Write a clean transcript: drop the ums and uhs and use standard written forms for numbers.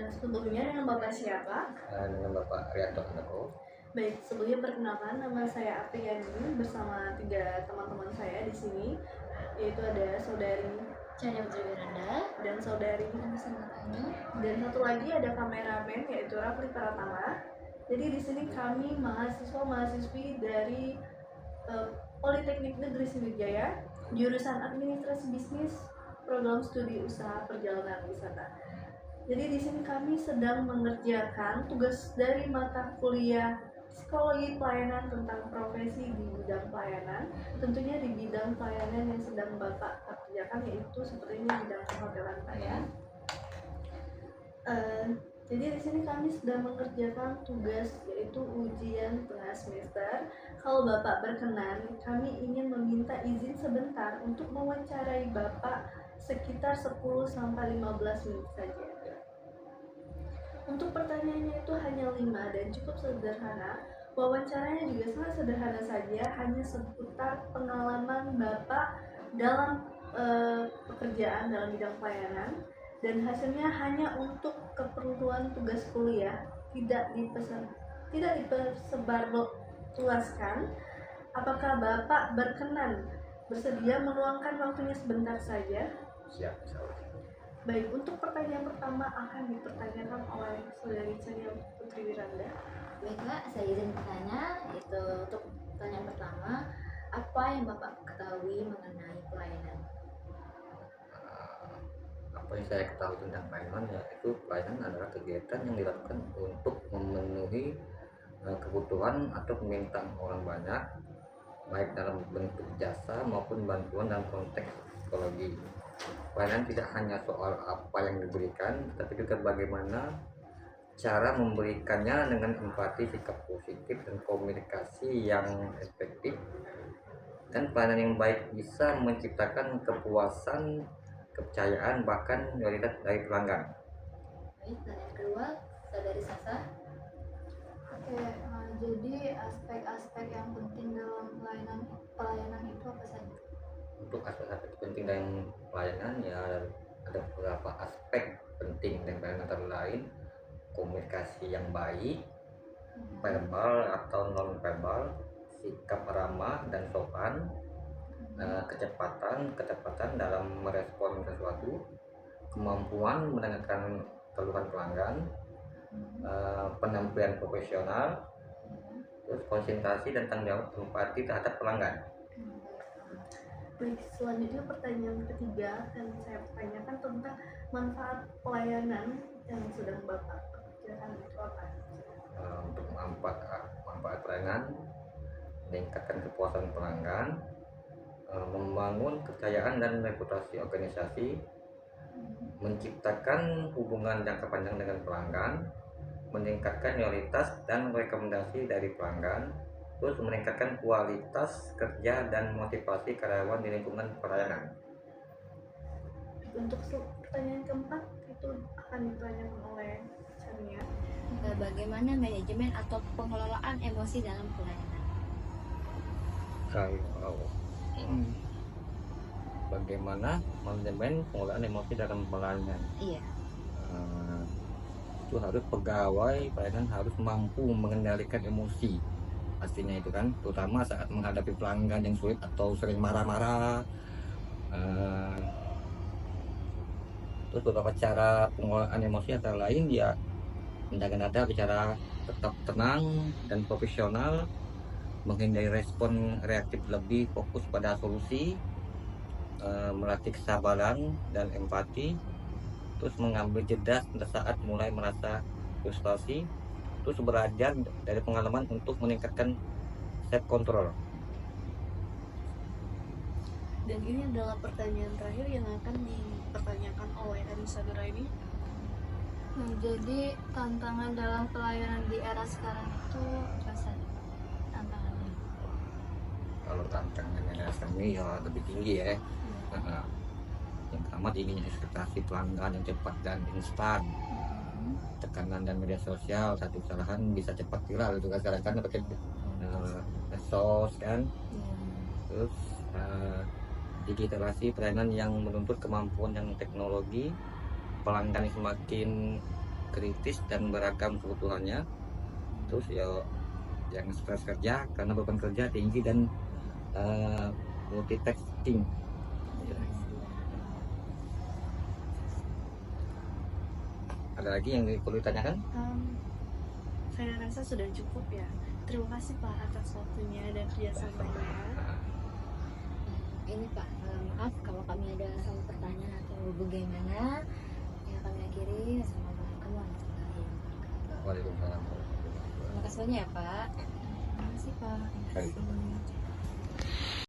Sebelumnya dengan Bapak siapa? Dengan Bapak Rianto Handoko. Baik, sebelumnya perkenalkan nama saya Apriyani bersama 3 teman-teman saya di sini, yaitu ada saudari Cahaya Putri Wiranda dan saudari Sangatanya, dan satu lagi ada kameramen yaitu Rafli Pratama. Jadi di sini kami mahasiswa-mahasiswi dari Politeknik Negeri Sriwijaya, jurusan Administrasi Bisnis, program studi usaha perjalanan wisata. Jadi di sini kami sedang mengerjakan tugas dari mata kuliah Psikologi Pelayanan tentang profesi di bidang pelayanan. Tentunya di bidang pelayanan yang sedang Bapak kerjakan yaitu sepertinya bidang kehotelan Pak ya. Jadi di sini kami sedang mengerjakan tugas yaitu ujian tengah semester. Kalau Bapak berkenan, kami ingin meminta izin sebentar untuk mewawancarai Bapak sekitar 10-15 menit saja. Untuk pertanyaannya itu hanya 5 dan cukup sederhana. Wawancaranya juga sangat sederhana saja, hanya seputar pengalaman Bapak dalam pekerjaan dalam bidang pelayanan, dan hasilnya hanya untuk keperluan tugas kuliah, tidak dipersebar luaskan. Apakah Bapak bersedia meluangkan waktunya sebentar saja? Siap. Baik, untuk pertanyaan pertama akan dipertanyakan oleh saudari Cahaya Putri Wiranda. Baik Kak, saya izin bertanya. Untuk pertanyaan pertama, apa yang Bapak ketahui mengenai pelayanan? Apa yang saya ketahui tentang pelayanan, yaitu pelayanan adalah kegiatan yang dilakukan untuk memenuhi kebutuhan atau permintaan orang banyak, baik dalam bentuk jasa maupun bantuan dalam konteks psikologi. Pelayanan tidak hanya soal apa yang diberikan, tapi juga bagaimana cara memberikannya dengan empati, sikap positif, dan komunikasi yang efektif. Dan pelayanan yang baik bisa menciptakan kepuasan, kepercayaan, bahkan loyalitas dari pelanggan. Baik, dan yang kedua, saudari Sasa. Oke, jadi aspek-aspek yang penting dalam pelayanan itu apa saja? Untuk aspek-aspek penting dalam pelayanan ya ada beberapa aspek penting dan pelayanan antara lain komunikasi yang baik, verbal atau non verbal, sikap ramah dan sopan, kecepatan dalam merespon sesuatu, kemampuan mendengarkan keluhan pelanggan, penampilan profesional, terus konsentrasi dan tanggung jawab empati terhadap pelanggan. Baik, selanjutnya pertanyaan ketiga akan saya tanyakan tentang manfaat pelayanan yang sedang Bapak kerjakan itu apa? Untuk manfaat pelayanan, meningkatkan kepuasan pelanggan, membangun kepercayaan dan reputasi organisasi, menciptakan hubungan jangka panjang dengan pelanggan, meningkatkan loyalitas dan rekomendasi dari pelanggan, terus meningkatkan kualitas kerja dan motivasi karyawan di lingkungan pelayanan. Untuk pertanyaan keempat itu akan ditanyakan oleh Chania. Bagaimana manajemen atau pengelolaan emosi dalam pelayanan? Bagaimana manajemen pengelolaan emosi dalam pelayanan? Iya. Itu harus pegawai pelayanan harus mampu mengendalikan emosi, pastinya itu kan, terutama saat menghadapi pelanggan yang sulit atau sering marah-marah. Terus beberapa cara pengelolaan emosi antara lain ya menjaga bicara tetap tenang dan profesional, menghindari respon reaktif, lebih fokus pada solusi, melatih kesabaran dan empati, terus mengambil jeda saat mulai merasa frustrasi, terus belajar dari pengalaman untuk meningkatkan self control. Dan ini adalah pertanyaan terakhir yang akan dipertanyakan oleh Anissa Nuraini. Jadi tantangan dalam pelayanan di era sekarang itu apa saja tantangannya? Kalau tantangannya kami ya lebih tinggi ya. Yang pertama tingginya ekspektasi pelanggan yang cepat dan instan, tekanan dan media sosial, satu kesalahan bisa cepat viral itu kan sekarang kan pakai medsos kan. Terus digitalisasi pelayanan yang menuntut kemampuan yang teknologi, pelanggan yang semakin kritis dan beragam kebutuhannya. Terus ya jangan stres kerja karena beban kerja tinggi dan multitasking. Ada lagi yang perlu ditanyakan? Saya rasa sudah cukup ya. Terima kasih Pak atas waktunya dan kerjasamanya. Ini Pak, maaf kalau kami ada salah pertanyaan atau bagaimana, ya kami akhiri. Assalamualaikum warahmatullahi wabarakatuh. Waalaikumsalam. Terima kasih banyak ya Pak. Terima kasih Pak. Baik.